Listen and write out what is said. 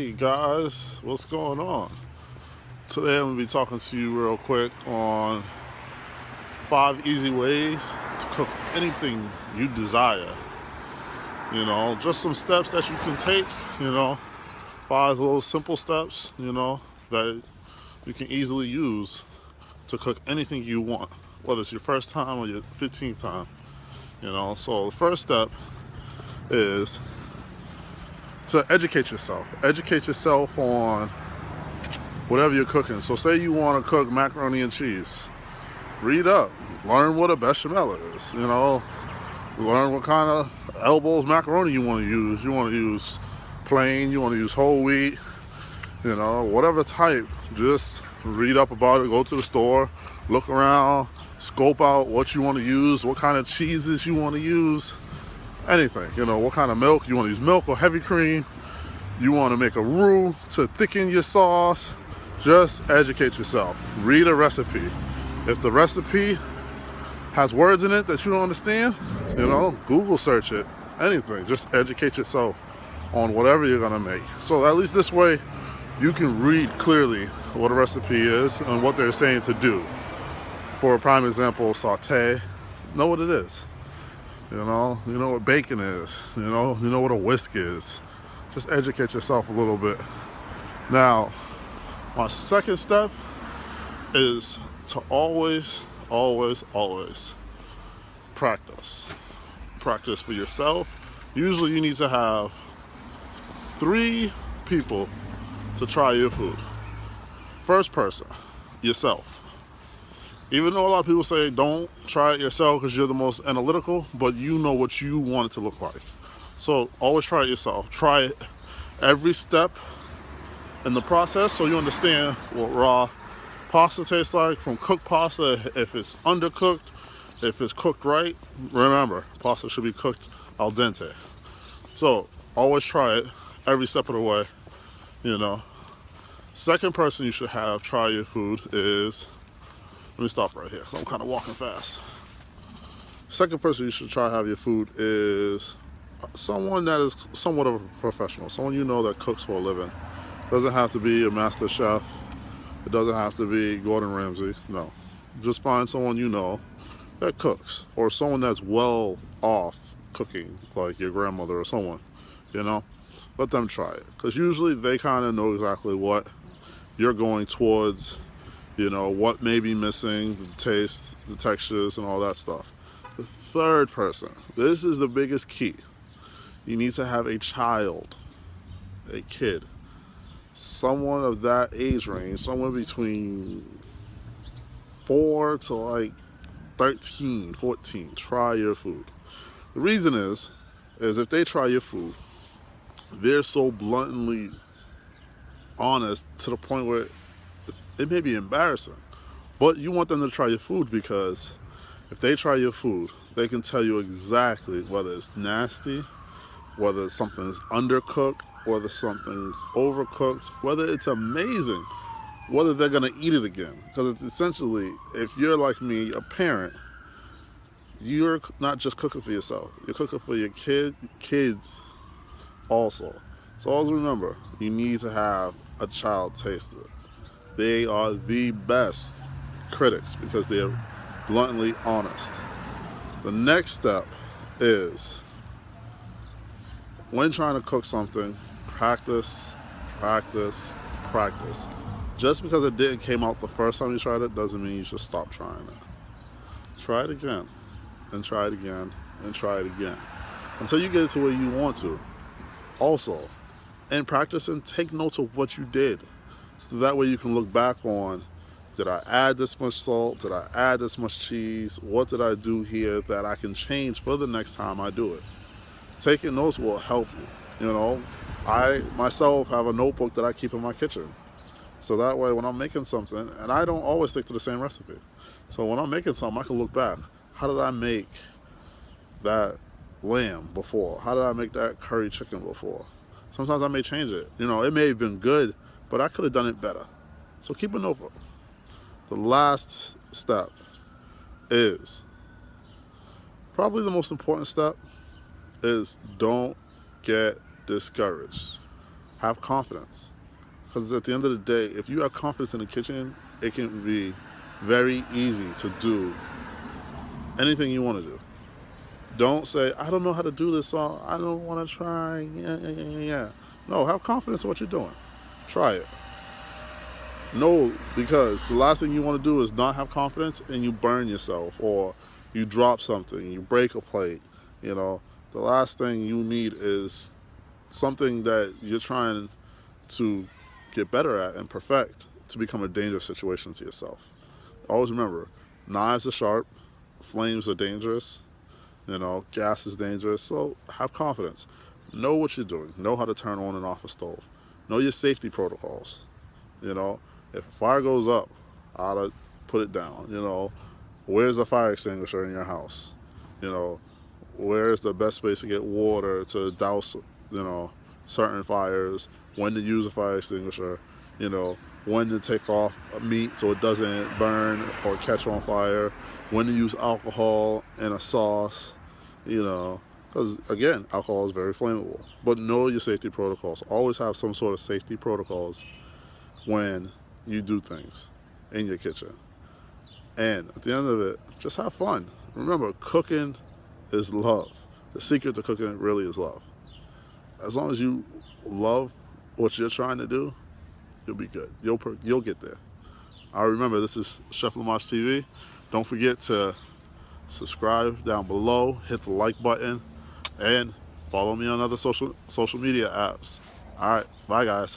Hey guys, what's going on? Today I'm going to be talking to you real quick on 5 easy ways to cook anything you desire. Just some steps that you can take, 5 little simple steps, that you can easily use to cook anything you want, whether it's your first time or your 15th time. So the first step is to educate yourself. Educate yourself on whatever you're cooking. So say you want to cook macaroni and cheese. Read up. Learn what a bechamel is. Learn what kind of elbows macaroni you want to use. You want to use plain, you want to use whole wheat, whatever type. Just read up about it. Go to the store, look around, scope out what you want to use, what kind of cheeses you want to use. Anything, what kind of milk. You want to use milk or heavy cream. You want to make a roux to thicken your sauce. Just educate yourself. Read a recipe. If the recipe has words in it that you don't understand, Google search it. Anything. Just educate yourself on whatever you're going to make. So at least this way, you can read clearly what a recipe is and what they're saying to do. For a prime example, saute. Know what it is. You know what bacon is. You know what a whisk is. Just educate yourself a little bit. Now, my second step is to always practice. Practice for yourself. Usually you need to have 3 people to try your food. First person, yourself. Even though a lot of people say don't try it yourself because you're the most analytical, but you know what you want it to look like. So always try it yourself. Try it every step in the process so you understand what raw pasta tastes like from cooked pasta, if it's undercooked, if it's cooked right. Remember, pasta should be cooked al dente. So always try it every step of the way. Second person you should have try your food is, let me stop right here because I'm kind of walking fast. Second person you should try to have your food is someone that is somewhat of a professional, someone that cooks for a living. Doesn't have to be a master chef. It doesn't have to be Gordon Ramsay. No, just find someone that cooks, or someone that's well off cooking, like your grandmother or someone. Let them try it, because usually they kind of know exactly what you're going towards. What may be missing, the taste, the textures, and all that stuff. The third person, this is the biggest key. You need to have a child, a kid, someone of that age range, somewhere between 4 to like 13, 14, try your food. The reason is if they try your food, they're so bluntly honest to the point where it may be embarrassing, but you want them to try your food, because if they try your food, they can tell you exactly whether it's nasty, whether something's undercooked, whether something's overcooked, whether it's amazing, whether they're going to eat it again. Because it's essentially, if you're like me, a parent, you're not just cooking for yourself, you're cooking for your kids also. So always remember, you need to have a child taste it. They are the best critics because they're bluntly honest. The next step is, when trying to cook something, practice. Just because it didn't came out the first time you tried it doesn't mean you should stop trying it. Try it again, and try it again, and try it again, until you get it to where you want to. Also, in practice, and take notes of what you did. So that way you can look back on, did I add this much salt? Did I add this much cheese? What did I do here that I can change for the next time I do it? Taking notes will help you. I myself have a notebook that I keep in my kitchen. So that way when I'm making something, and I don't always stick to the same recipe. So when I'm making something, I can look back. How did I make that lamb before? How did I make that curry chicken before? Sometimes I may change it. It may have been good, but I could have done it better. So keep a notebook. The last step is, probably the most important step, is don't get discouraged. Have confidence. Because at the end of the day, if you have confidence in the kitchen, it can be very easy to do anything you want to do. Don't say, I don't know how to do this, so I don't want to try. Yeah. No, have confidence in what you're doing. Try it. No, because the last thing you want to do is not have confidence and you burn yourself, or you drop something, you break a plate. You know, the last thing you need is something that you're trying to get better at and perfect to become a dangerous situation to yourself. Always remember, knives are sharp, flames are dangerous, you know, gas is dangerous, so have confidence. Know what you're doing. Know how to turn on and off a stove. Know your safety protocols. You know, if a fire goes up, how to put it down. You know, where's the fire extinguisher in your house? You know, where's the best place to get water to douse, you know, certain fires, when to use a fire extinguisher, you know, when to take off meat so it doesn't burn or catch on fire, when to use alcohol in a sauce, you know, because again, alcohol is very flammable. But know your safety protocols. Always have some sort of safety protocols when you do things in your kitchen. And at the end of it, just have fun. Remember, cooking is love. The secret to cooking really is love. As long as you love what you're trying to do, you'll be good. You'll get there. I remember, this is Chef Lamarche TV. Don't forget to subscribe down below, hit the like button, and follow me on other social media apps. All right, bye guys.